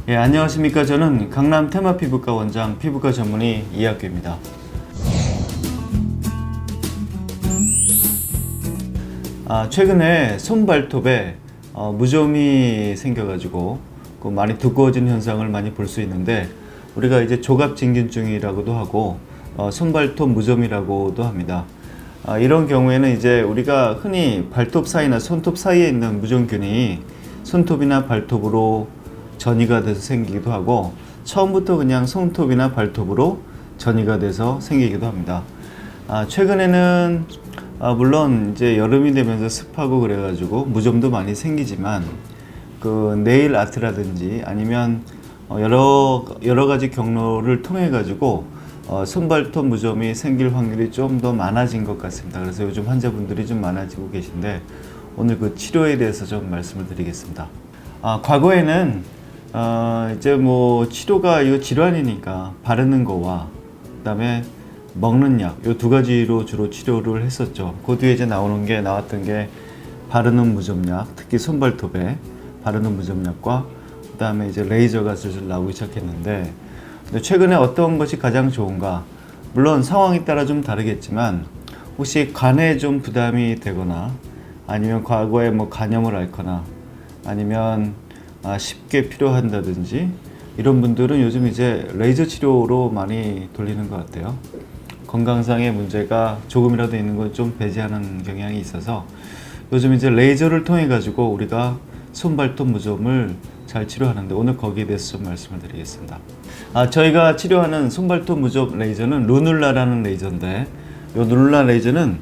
예, 안녕하십니까. 저는 강남 테마피부과 원장 피부과 전문의 이학규입니다. 최근에 손발톱에 무좀이 생겨가지고 많이 두꺼워진 현상을 많이 볼 수 있는데, 우리가 이제 조갑진균증이라고도 하고 손발톱 무좀이라고도 합니다. 이런 경우에는 이제 우리가 흔히 발톱 사이나 손톱 사이에 있는 무좀균이 손톱이나 발톱으로 전이가 돼서 생기기도 하고, 처음부터 그냥 손톱이나 발톱으로 전이가 돼서 생기기도 합니다. 최근에는 물론 이제 여름이 되면서 습하고 그래가지고 무좀도 많이 생기지만, 그 네일 아트라든지 아니면 여러 가지 경로를 통해 가지고 손발톱 무좀이 생길 확률이 좀 더 많아진 것 같습니다. 그래서 요즘 환자분들이 좀 많아지고 계신데, 오늘 그 치료에 대해서 좀 말씀을 드리겠습니다. 과거에는 이제 뭐 치료가 이거 질환이니까 바르는 거와 그다음에 먹는 약, 요 두 가지로 주로 치료를 했었죠. 그 뒤에 이제 나왔던 게 바르는 무좀약, 특히 손발톱에 바르는 무좀약과 그다음에 이제 레이저가 슬슬 나오기 시작했는데, 근데 최근에 어떤 것이 가장 좋은가? 물론 상황에 따라 좀 다르겠지만, 혹시 간에 좀 부담이 되거나 아니면 과거에 뭐 간염을 앓거나 아니면 쉽게 필요한다든지 이런 분들은 요즘 이제 레이저 치료로 많이 돌리는 것 같아요. 건강상의 문제가 조금이라도 있는 건 좀 배제하는 경향이 있어서 요즘 이제 레이저를 통해 가지고 우리가 손발톱 무좀을 잘 치료하는데, 오늘 거기에 대해서 좀 말씀을 드리겠습니다. 저희가 치료하는 손발톱 무좀 레이저는 루눌라라는 레이저인데, 이 루눌라 레이저는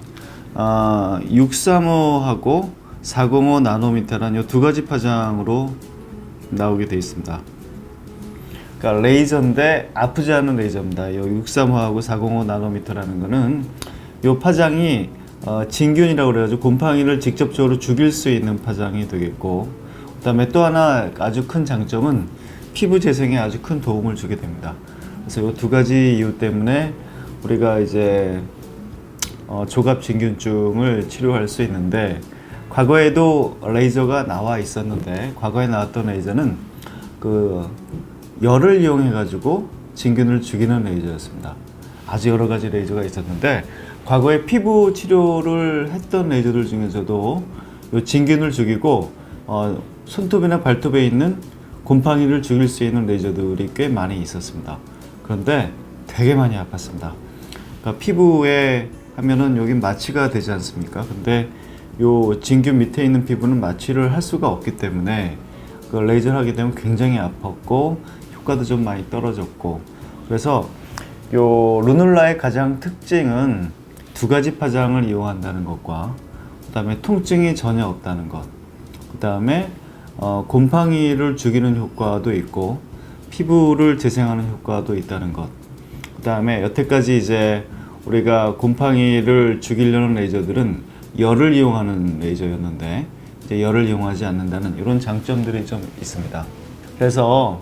635하고 405 나노미터라는 이 두 가지 파장으로 나오게 되어 있습니다. 그러니까 레이저인데 아프지 않은 레이저입니다. 이 635하고 405 나노미터라는 거는 이 파장이 진균이라고 그래가지고 곰팡이를 직접적으로 죽일 수 있는 파장이 되겠고, 그 다음에 또 하나 아주 큰 장점은 피부 재생에 아주 큰 도움을 주게 됩니다. 그래서 이 두 가지 이유 때문에 우리가 이제 조갑진균증을 치료할 수 있는데, 과거에도 레이저가 나와 있었는데, 과거에 나왔던 레이저는 그 열을 이용해 가지고 진균을 죽이는 레이저였습니다. 아주 여러 가지 레이저가 있었는데, 과거에 피부 치료를 했던 레이저들 중에서도 이 진균을 죽이고 손톱이나 발톱에 있는 곰팡이를 죽일 수 있는 레이저들이 꽤 많이 있었습니다. 그런데 되게 많이 아팠습니다. 그러니까 피부에 하면은 여기 마취가 되지 않습니까? 근데 요 진균 밑에 있는 피부는 마취를 할 수가 없기 때문에 그 레이저를 하게 되면 굉장히 아팠고 효과도 좀 많이 떨어졌고, 그래서 요 루눌라의 가장 특징은 두 가지 파장을 이용한다는 것과 그 다음에 통증이 전혀 없다는 것, 그 다음에 곰팡이를 죽이는 효과도 있고 피부를 재생하는 효과도 있다는 것, 그 다음에 여태까지 이제 우리가 곰팡이를 죽이려는 레이저들은 열을 이용하는 레이저였는데, 이제 열을 이용하지 않는다는 이런 장점들이 좀 있습니다. 그래서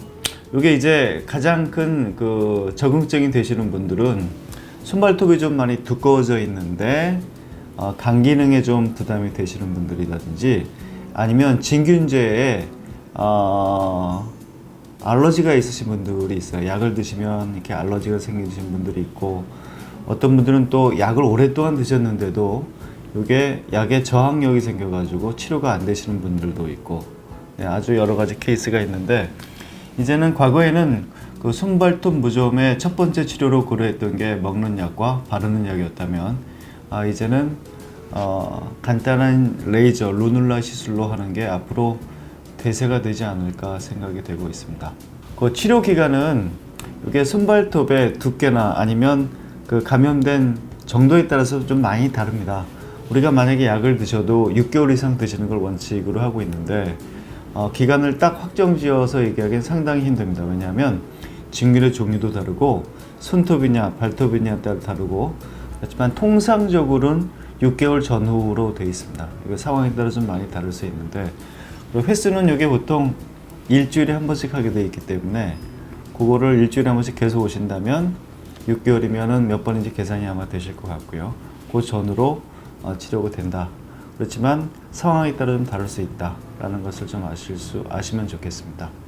이게 이제 가장 큰 그 적응증이 되시는 분들은 손발톱이 좀 많이 두꺼워져 있는데 간 기능에 좀 부담이 되시는 분들이라든지, 아니면 진균제에 알러지가 있으신 분들이 있어요. 약을 드시면 이렇게 알러지가 생기신 분들이 있고, 어떤 분들은 또 약을 오랫동안 드셨는데도 이게 약에 저항력이 생겨가지고 치료가 안 되시는 분들도 있고, 아주 여러 가지 케이스가 있는데, 이제는 과거에는 그 손발톱 무좀의 첫 번째 치료로 고려했던 게 먹는 약과 바르는 약이었다면, 이제는 간단한 레이저, 루눌라 시술로 하는 게 앞으로 대세가 되지 않을까 생각이 되고 있습니다. 그 치료 기간은 이게 손발톱의 두께나 아니면 그 감염된 정도에 따라서 좀 많이 다릅니다. 우리가 만약에 약을 드셔도 6개월 이상 드시는 걸 원칙으로 하고 있는데, 기간을 딱 확정 지어서 얘기하기엔 상당히 힘듭니다. 왜냐하면 진균의 종류도 다르고 손톱이냐 발톱이냐에 따라 다르고, 그렇지만 통상적으로는 6개월 전후로 되어 있습니다. 이거 상황에 따라 좀 많이 다를 수 있는데, 횟수는 이게 보통 일주일에 한 번씩 하게 되어 있기 때문에 그거를 일주일에 한 번씩 계속 오신다면 6개월이면은 몇 번인지 계산이 아마 되실 것 같고요. 그 전으로 치료가 된다. 그렇지만 상황에 따라 좀 다를 수 있다라는 것을 좀 아시면 좋겠습니다.